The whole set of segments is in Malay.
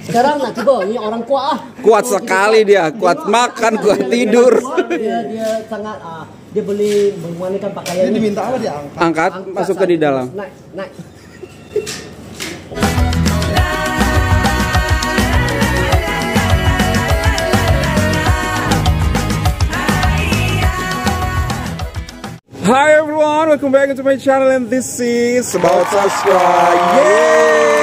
Sekarang nak cuba, ini orang kuat ah. Kuat sekali dia, kuat makan, kuat tidur. Dia sangat dia boleh memuankan pakaian. Ini diminta apa dia Angkat, masukkan di dalam. Naik. Hi everyone, welcome back to my channel and this is about Sastra. Yeay!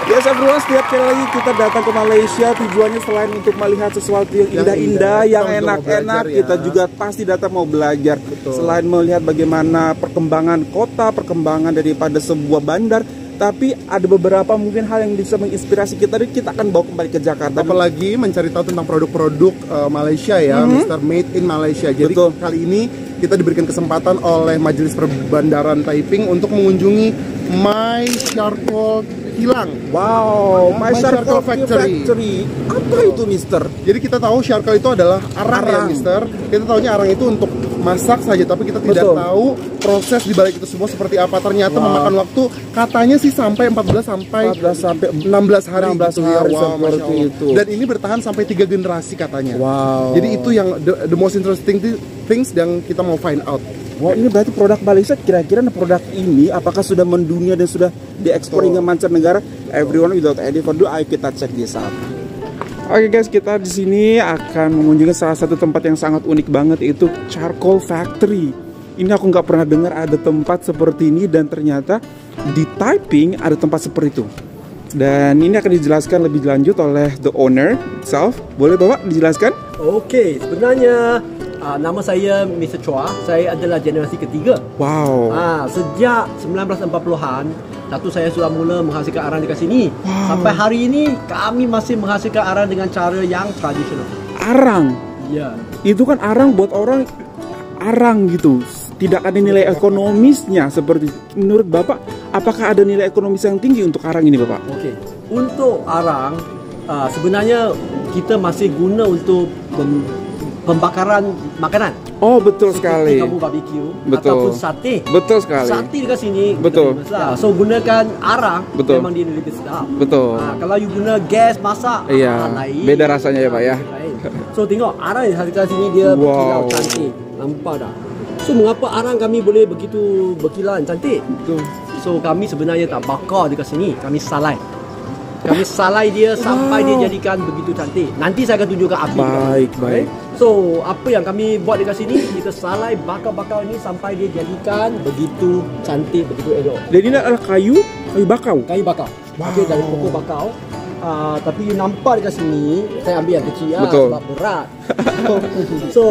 Yes everyone, setiap kali lagi kita datang ke Malaysia tujuannya selain untuk melihat sesuatu yang indah-indah, yang enak-enak, kita juga pasti datang mau belajar. Selain melihat bagaimana perkembangan kota, perkembangan daripada sebuah bandar, tapi ada beberapa mungkin hal yang bisa menginspirasi kita dan kita akan bawa kembali ke Jakarta. Apalagi mencari tahu tentang produk-produk Malaysia ya, Mr. Made in Malaysia. Jadi kali ini kita diberikan kesempatan oleh Majelis Perbandaran Taiping untuk mengunjungi My Charcoal Kilang. Wow, My Charcoal Factory. Apa itu, Mister? Jadi kita tahu charcoal itu adalah arang. Ya, Mister. Kita tahunya arang itu untuk masak saja, tapi kita tidak tahu proses di balik itu semua seperti apa. Ternyata memakan waktu katanya sih sampai 14 sampai 16 hari. 16 hari seperti itu. Dan ini bertahan sampai 3 generasi katanya. Wow. Jadi itu yang the most interesting things yang kita mau find out. Wow, ini berarti produk Malaysia. Kira-kira produk ini apakah sudah mendunia dan sudah diekspor hingga mancanegara? Everyone, without any further ado, ayo kita cek di sana. Oke guys, kita di sini akan mengunjungi salah satu tempat yang sangat unik banget, yaitu Charcoal Factory. Ini aku nggak pernah dengar ada tempat seperti ini, dan ternyata di Taiping ada tempat seperti itu. Dan ini akan dijelaskan lebih lanjut oleh the owner itself. Boleh Bapak dijelaskan? Oke, sebenarnya nama saya Mr. Chua. Saya adalah generasi ketiga. Wow. Sejak 1940-an, datuk saya sudah mula menghasilkan arang dekat sini. Sampai hari ini kami masih menghasilkan arang dengan cara yang tradisional. Arang? Ya. Itu kan arang buat orang arang gitu. Tidak ada nilai ekonomisnya seperti menurut Bapak, apakah ada nilai ekonomis yang tinggi untuk arang ini, Bapak? Oke. Untuk arang sebenarnya kita masih guna untuk pembakaran makanan. Oh, betul sekali. Seperti kamu barbecue betul. ataupun sate. Betul sekali. Sate dekat sini. Betul. So gunakan arang, betul. memang dia lebih sedap. Betul. Kalau you guna gas masak, iya. Lain. Beda rasanya ya Pak ya. So tengok arang yang dekat sini dia berkilau cantik. Nampak tak? So mengapa arang kami boleh begitu berkilau cantik? Betul. So kami sebenarnya tak bakar dekat sini, kami salai. Kami salai dia sampai dia jadikan begitu cantik. Nanti saya akan tunjukkan api. Baik. So, apa yang kami buat dekat sini, kita salai bakar-bakar ini sampai dia jadikan begitu cantik, begitu elok. Dan ini adalah kayu bakau. Kayu bakau. Okey, dari pokok bakau. Tapi you nampak dekat sini, saya ambil yang kecil sebab berat. So,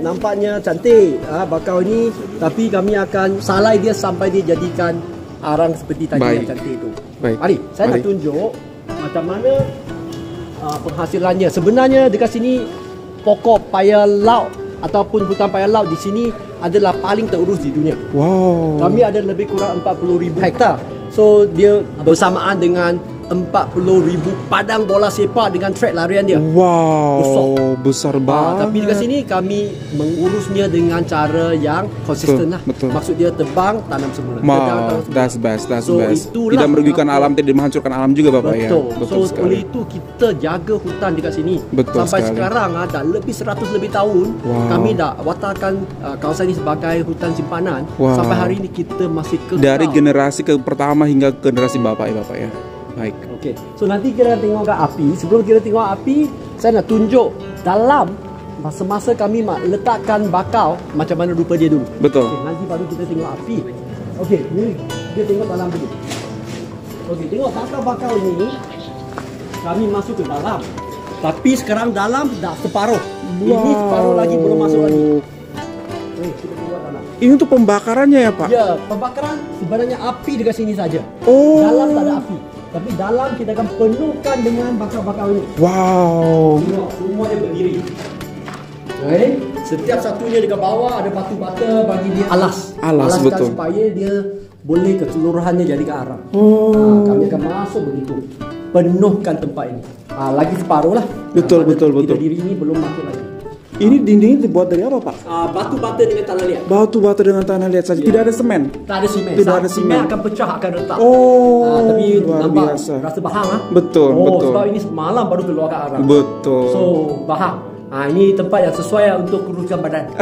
nampaknya cantik bakau ini, tapi kami akan salai dia sampai dia jadikan arang seperti tadi yang cantik itu. Mari, saya nak tunjuk macam mana penghasilannya. Sebenarnya dekat sini pokok paya laut ataupun hutan paya laut di sini adalah paling terurus di dunia. Wow. Kami ada lebih kurang 40,000 hektar. So dia bersamaan dengan 40,000 padang bola sepak dengan track larian dia. Wow, besar banget. Tapi dekat sini kami mengurusnya dengan cara yang konsisten lah. Maksud dia tebang, tanam semula. That's best. Tidak merugikan alam, tidak menghancurkan alam juga Bapak ya. Betul. So oleh itu kita jaga hutan dekat sini. Sampai sekarang dah lebih 100 lebih tahun kami dah watakkan kawasan ini sebagai hutan simpanan. Sampai hari ini kita masih kekal. Dari generasi ke pertama hingga generasi Bapak ya Bapak ya. Baik. Okey. So nanti kita tengok ke api. Sebelum kita tengok api, saya nak tunjuk dalam masa-masa kami letakkan bakau macam mana rupa dia dulu. Betul. Okay, nanti baru kita tengok api. Okey, ni dia tengok dalam dulu. Okey, tengok bakau-bakau ini kami masuk ke dalam. Tapi sekarang dalam dah separuh. Ini separuh lagi belum masuk lagi. Kita tengok dalam. Ini untuk pembakarannya ya Pak? Ya, pembakaran sebenarnya api dekat sini saja. Dalam tak ada api. Tapi dalam kita akan penuhkan dengan bakau-bakau ini. Wow. Semua dia berdiri. Setiap satunya dekat bawah ada batu bata bagi dia alaskan betul. Supaya dia boleh keseluruhannya jadi ke arah. Kami akan masuk begitu. Penuhkan tempat ini. Lagi separuh lah. Betul. Diri ini belum masuk lagi. Ini dindingnya dibuat dari apa, Pak? Batu bata dengan tanah liat. Batu bata dengan tanah liat saja. Tidak ada semen. Tak ada simen. Tidak ada semen. Akan pecah, akan retak. Oh, tapi luar nampak biasa. rasa bahang ah. Betul, betul. Sebab ini malam baru keluar ke arang. Betul. So bahang. Ini tempat yang sesuai untuk kuruskan badan.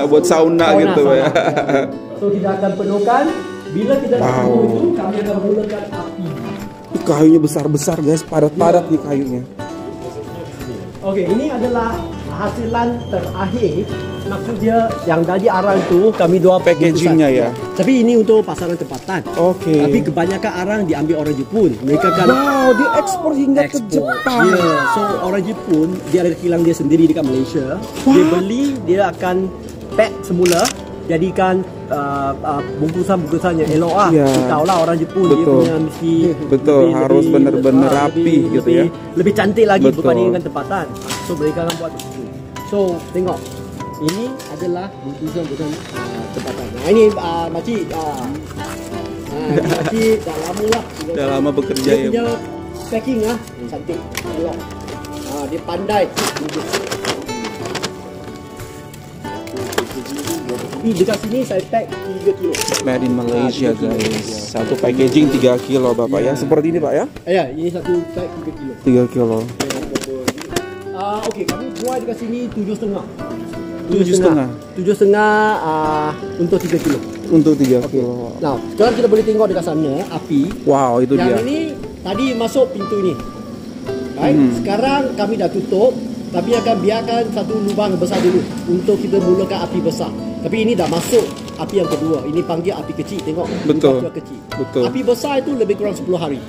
Buat sauna gitu ya. So kita akan penuhkan. Bila kita penuh itu, kami akan mulakan api. Kayunya besar-besar guys, padat-padat nih kayunya. Okey, ini adalah hasilan terakhir. Maksudnya yang dari arang tu kami dua Packagingnya ya. Tapi ini untuk pasaran tempatan. Oke. Tapi kebanyakan arang diambil orang Jepun. Mereka kan dia ekspor hingga ke Jepang. Yeah. So orang Jepun dia ada kilang dia sendiri dekat Malaysia. Dia beli, dia akan pack semula, jadikan bungkusan-bungkusan yang elok lah. Yeah. Tahu lah orang Jepun dia punya mesti harus benar-benar rapi gitu ya. Lebih cantik lagi Betul. berbanding dengan tempatan. So mereka akan buat begitu. So tengok, ini adalah bungkusan-bungkusan tempatan. Nah ini makcik, makcik dah lama lah. Dah lama bekerja Dia ya. punya packing cantik, elok. Dia pandai. Dekat sini saya pack 3 kilo. Made in Malaysia guys. Satu packaging 3 kilo Bapak ya. Seperti ini Pak ya. Ya, ini satu pack 3 kilo. 3 kilo. Okey, kami buat dekat sini 7,5. 7,5. 7,5 untuk 3 kilo. Untuk 3 kilo. Nah, sekarang kita boleh tengok dekat sana api. Wow, itu Yang dia. ini tadi masuk pintu ini. Baik, sekarang kami dah tutup. Tapi akan biarkan satu lubang besar dulu untuk kita mulakan api besar. Tapi ini dah masuk api yang kedua. Ini panggil api kecil. Tengok. Betul. Api kecil. Betul. Api besar itu lebih kurang 10 hari.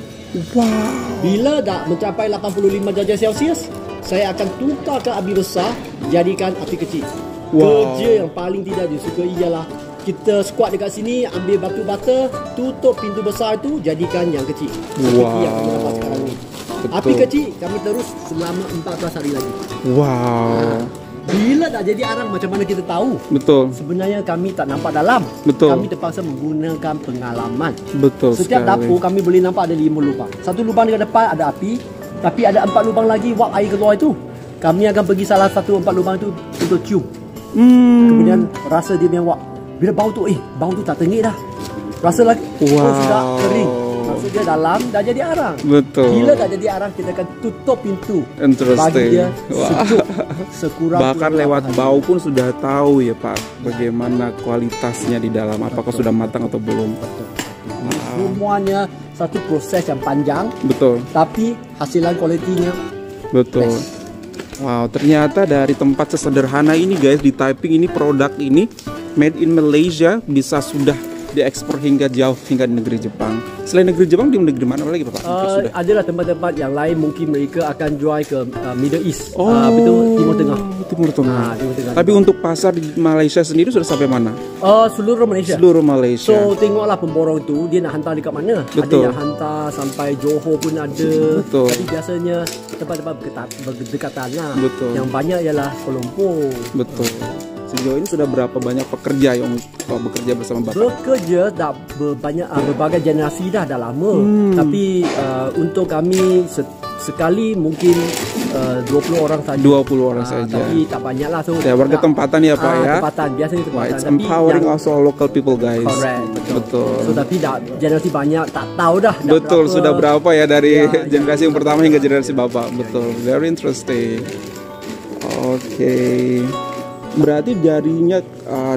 Wow. Bila dah mencapai 85 darjah Celsius, saya akan tukarkan api besar jadikan api kecil. Wow. Kerja yang paling tidak disukai ialah kita squat dekat sini, ambil batu bata, tutup pintu besar itu, jadikan yang kecil. Seperti yang kami nampak sekarang ni. Betul. Api kecil kami terus selama 14 hari lagi. Wow. Bila dah jadi arang, macam mana kita tahu? Betul. Sebenarnya kami tak nampak dalam. Betul. Kami terpaksa menggunakan pengalaman. Betul Setiap sekali. dapur kami boleh nampak ada 5 lubang. Satu lubang dekat depan ada api, tapi ada 4 lubang lagi wap air keluar itu. Kami akan pergi salah satu 4 lubang itu untuk cium. Kemudian rasa dia punya wap. Bila bau tu, bau tu tak tengik dah. Rasa lagi, sudah kering. Maksudnya dalam dah jadi arang. Betul. Bila dah jadi arang, kita akan tutup pintu. Interesting. Bagi dia sejuk sekurang. Bahkan lewat bau pun sudah tahu ya Pak bagaimana kualitasnya di dalam, apakah sudah matang atau belum. Semuanya satu proses yang panjang. Betul. Tapi hasilan kualitinya Betul. best. Wow, ternyata dari tempat sesederhana ini guys, di Taiping ini produk ini made in Malaysia bisa sudah diekspor hingga jauh, hingga negeri Jepang. Selain negeri Jepang, di negeri mana lagi Bapak? Sudah. Adalah tempat-tempat yang lain mungkin mereka akan jual ke Middle East, betul, Timur Tengah. Timur Tengah. Timur Tengah. Tapi untuk pasar di Malaysia sendiri sudah sampai mana? Seluruh Malaysia. Seluruh Malaysia. So tengoklah pemborong tu dia nak hantar dekat mana. Betul. Ada yang hantar sampai Johor pun ada. Betul. Tapi biasanya tempat-tempat berdekatan lah. Betul. Yang banyak ialah Kuala Lumpur. Betul. Sejauh ini sudah berapa banyak pekerja yang bekerja bersama Bapak? Bekerja dah berbagai generasi dah lama. Tapi untuk kami sekali mungkin 20 orang saja. 20 orang saja. Tapi tak banyak lah. So, Ya, warga tempatan ya Pak ya. Tempatan, biasanya tempatan. Wah, it's Tapi empowering yang- also local people guys. Correct, Betul. So tapi dah generasi banyak tak tahu dah. Betul, sudah berapa ya dari Ya, generasi yang pertama hingga generasi Bapak. Betul, very interesting. Oke. Berarti jarinya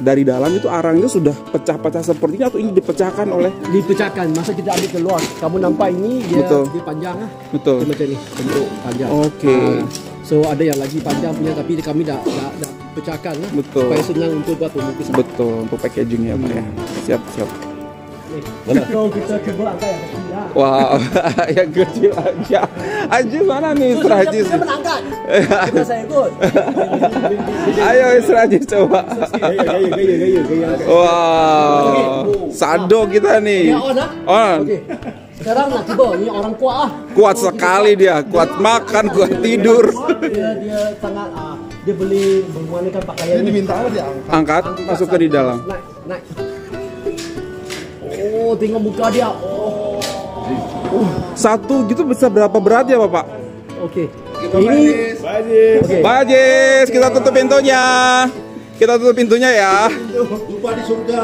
dari dalam itu arangnya sudah pecah-pecah seperti ini atau ini dipecahkan oleh? Dipecahkan. Masa kita ambil keluar, kamu nampak ini dia Betul. dia panjang lah. Betul. Dia macam ni, bentuk panjang. Oke. So ada yang lagi panjang punya tapi kami dah pecahkan lah. Betul. Supaya senang untuk buat pembungkusan. Betul, untuk packagingnya Pak ya. Siap, siap. So kita cuba angkat yang kecil lah. Wow, yang kecil aja. Ajis mana nih Mr. Ajis? Kita menangkat. Kita saya ikut. Ayo Mr. Ajis coba. Gaya. Wow, sado kita nih. Dia on lah. On. Okey. Sekarang nak cuba. Ni orang kuat ah. Kuat sekali dia, kuat makan, kuat tidur. Dia sangat dia boleh menggunakan pakaian Ini ni. diminta apa dia angkat? Angkat, masukkan di dalam. Naik. Oh, tengok muka dia. Oh. Satu gitu bisa berapa berat ya Bapak? Okey. Ini Bajis, kita tutup pintunya. Kita tutup pintunya ya. Lupa di surga.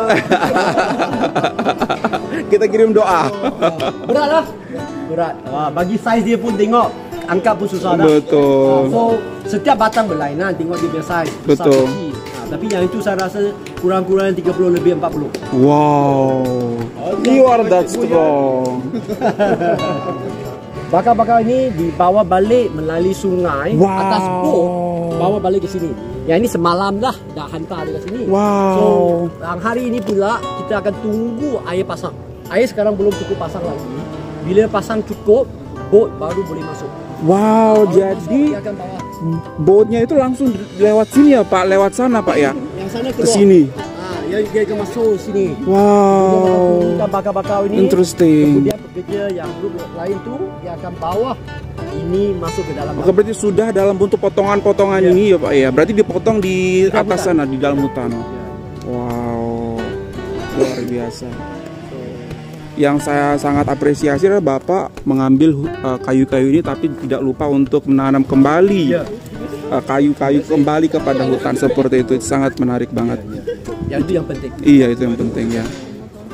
Kita kirim doa. berat lah. Berat. Bagi size dia pun tengok, angkat pun susah dah. Betul. So setiap batang berlainan, tengok dia punya size. Besar, Betul. kecil. Tapi yang itu saya rasa kurang-kurang 30 lebih 40. Wow. You are that strong. Bakar-bakar ini dibawa balik melalui sungai atas boat, bawa balik ke sini. Yang ini semalam dah hantar dia ke sini. Wow. So hari ini pula kita akan tunggu air pasang. Air sekarang belum cukup pasang lagi. Bila pasang cukup, boat baru boleh masuk. Wow, Baru jadi masuk, dia akan bawa. boatnya itu langsung lewat sini ya Pak, lewat sana Pak ya? Yang sana Ke sini. Dia akan masuk sini. Wow. Kita bakar-bakar ini. Interesting. Kemudian pekerja yang grup lain tu dia akan bawa ini masuk ke dalam. Maka berarti sudah dalam bentuk potongan-potongan ini ya Pak ya. Berarti dipotong di atas sana di dalam hutan. Wow. Luar biasa. Yang saya sangat apresiasi adalah Bapak mengambil kayu-kayu ini tapi tidak lupa untuk menanam kembali kayu-kayu kembali kepada hutan seperti itu. Sangat menarik banget. Yang itu yang penting. Iya, itu yang penting ya.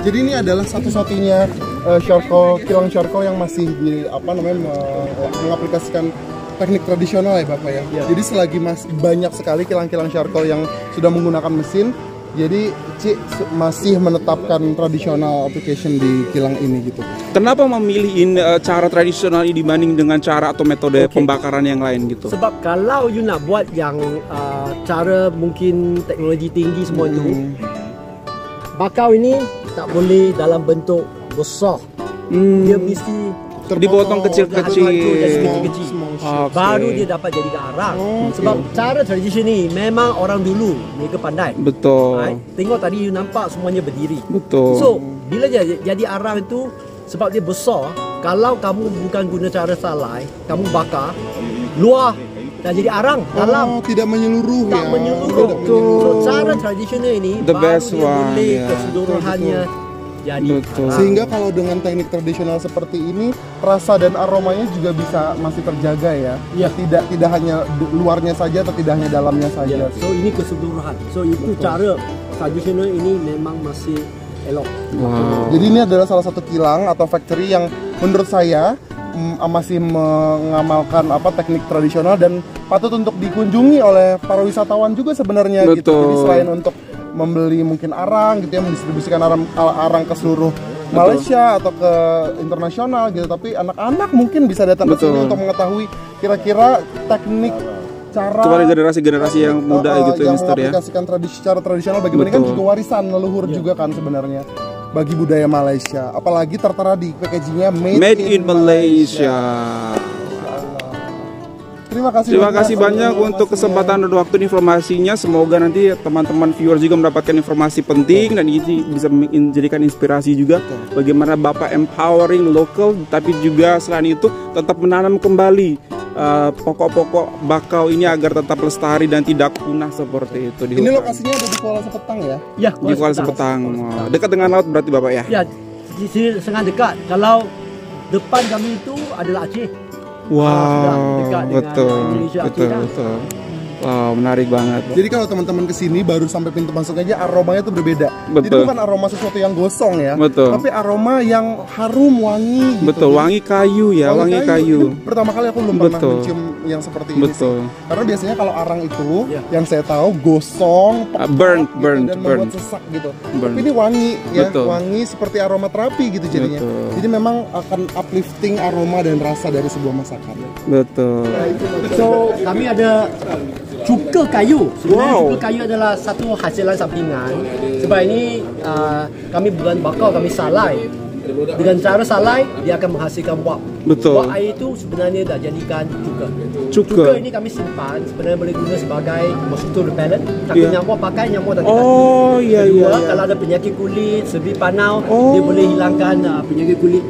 Jadi ini adalah satu-satunya kilang charcoal yang masih mengaplikasikan teknik tradisional ya Bapak ya. Jadi selagi masih banyak sekali kilang-kilang charcoal yang sudah menggunakan mesin, jadi Ci masih menetapkan tradisional application di kilang ini gitu. Kenapa memilih cara tradisional ini dibanding dengan cara atau metode pembakaran yang lain gitu? Sebab kalau you nak buat yang cara mungkin teknologi tinggi semua itu, bakau ini tak boleh dalam bentuk besar. Dia mesti dipotong kecil-kecil. Baru dia dapat jadi arang. Sebab cara tradisi ni memang orang dulu mereka pandai. Betul. Tengok tadi you nampak semuanya berdiri. Betul. So bila jadi arang itu sebab dia besar, kalau kamu bukan guna cara salai, kamu bakar luar dah jadi arang, dalam tidak menyeluruh tak ya. menyeluruh. So cara tradisional ini The baru best dia one, boleh yeah. keseluruhannya jadi Betul. arang. Sehingga kalau dengan teknik tradisional seperti ini, rasa dan aromanya juga bisa masih terjaga ya. Ya. Tidak hanya luarnya saja atau tidak hanya dalamnya saja. So ini keseluruhan. So itu cara tradisional ini memang masih elok. Wow. Jadi ini adalah salah satu kilang atau factory yang menurut saya masih mengamalkan teknik tradisional dan patut untuk dikunjungi oleh para wisatawan juga sebenarnya gitu. Jadi selain untuk membeli mungkin arang gitu ya, mendistribusikan arang ke seluruh Malaysia atau ke internasional gitu, tapi anak-anak mungkin bisa datang ke sini untuk mengetahui kira-kira teknik cara kepada generasi-generasi yang muda gitu yang Mister ya. mengaplikasikan secara tradisional bagaimana kan juga warisan leluhur juga kan sebenarnya bagi budaya Malaysia, apalagi tertera di packagingnya made in Malaysia. Terima kasih banyak untuk kesempatan dan waktu dan informasinya. Semoga nanti teman-teman viewers juga mendapatkan informasi penting dan ini bisa menjadikan inspirasi juga bagaimana Bapak empowering local, tapi juga selain itu tetap menanam kembali pokok-pokok bakau ini agar tetap lestari dan tidak punah seperti itu. Ini lokasinya ada di Kuala Sepetang ya? Ya, di Kuala Sepetang. Wow. Dekat dengan laut berarti Bapak ya? Ya, di sini sangat dekat. Kalau depan kami itu adalah Aceh. Wow, dekat dengan betul, Indonesia, betul, Aceh, betul. Wow, menarik banget. Jadi kalau teman-teman kesini baru sampai pintu masuk aja aromanya tuh berbeda. Betul. Jadi bukan aroma sesuatu yang gosong ya, Betul. tapi aroma yang harum, wangi. Gitu. Betul, wangi kayu ya, wangi kayu. Ini pertama kali aku belum pernah mencium yang seperti ini sih. Karena biasanya kalau arang itu, yang saya tahu gosong, burnt, dan membuat sesak gitu. Tapi ini wangi ya, wangi seperti aroma terapi gitu jadinya. Jadi memang akan uplifting aroma dan rasa dari sebuah masakan. Betul. So kami ada cuka kayu. Sebenarnya cuka kayu adalah satu hasilan sampingan. Sebab ini kami bukan bakar, kami salai. Dengan cara salai, dia akan menghasilkan wap. Betul. Wap air itu sebenarnya dah jadikan cuka. Cuka ini kami simpan, sebenarnya boleh guna sebagai mosquito repellent. Tapi nyamuk pakai, nyamuk tak kena. Oh iya iya. Kalau ada penyakit kulit, sebi panau, dia boleh hilangkan penyakit kulit.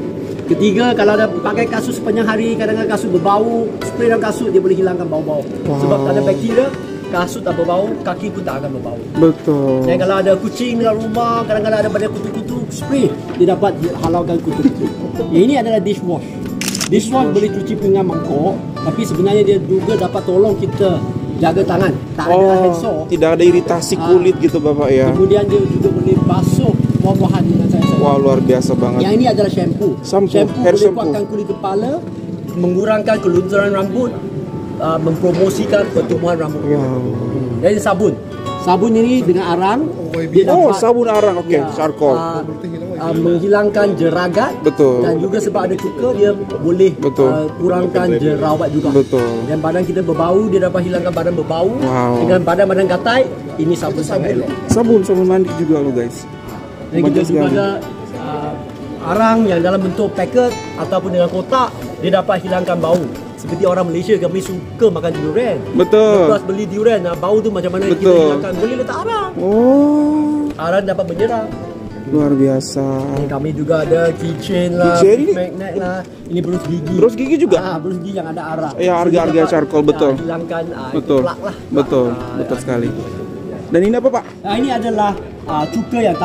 Ketiga, kalau ada pakai kasut sepanjang hari, kadang-kadang kasut berbau, spray dalam kasut dia boleh hilangkan bau-bau. Sebab tak ada bakteria, kasut tak berbau, kaki pun tak akan berbau. Betul. Dan kalau ada kucing dalam rumah, kadang-kadang ada banyak kutu-kutu, spray dia dapat halaukan kutu-kutu. Ini adalah dishwash. Dishwash boleh cuci dengan mangkuk, Tapi sebenarnya dia juga dapat tolong kita jaga tangan. Tak ada hand saw. Tidak ada iritasi kulit gitu Bapak ya. Kemudian dia juga boleh basuh buah-buahan dengan saya. Wah, luar biasa banget. Yang ini adalah shampoo. Hair boleh shampoo. kuatkan kulit kepala, mengurangkan kelunturan rambut, mempromosikan pertumbuhan rambut. Wow. Jadi sabun. Sabun ini dengan arang, dia dapat sabun arang, oke, charcoal. menghilangkan jeragat. Betul. Dan juga sebab ada cuka, dia boleh kurangkan jerawat juga. Betul. Dan badan kita berbau, dia dapat hilangkan badan berbau. Wow. Dengan badan gatai, ini sabun sangat elok. Sabun mandi juga lo guys. Dan kita juga ada arang yang dalam bentuk paket ataupun dengan kotak, dia dapat hilangkan bau. Seperti orang Malaysia kami suka makan durian. Betul. Lepas beli durian, bau tu macam mana kita hilangkan? Boleh letak arang. Oh. Arang dapat menyerap. Luar biasa. Dan kami juga ada keychain lah, magnet lah. Ini berus gigi. Berus gigi juga? Berus gigi yang ada arang. Ya, harga charcoal, betul. Hilangkan plak lah. Betul sekali. Dan ini apa Pak? Ini adalah cuka yang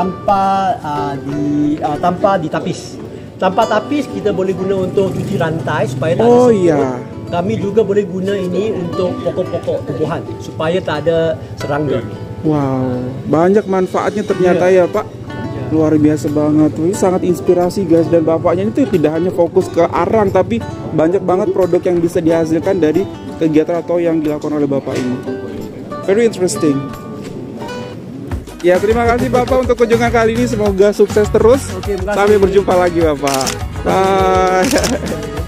tanpa ditapis. Tanpa tapis kita boleh guna untuk cuci rantai supaya tak ada serangga. Kami juga boleh guna ini untuk pokok-pokok tumbuhan supaya tak ada serangga. Wow, banyak manfaatnya ternyata ya Pak. Luar biasa banget. Ini sangat inspirasi guys, dan bapaknya itu tidak hanya fokus ke arang tapi banyak banget produk yang bisa dihasilkan dari kegiatan atau yang dilakukan oleh bapak ini. Very interesting. Ya, terima kasih Bapak untuk kunjungan kali ini. Semoga sukses terus. Sampai berjumpa lagi Bapak. Bye.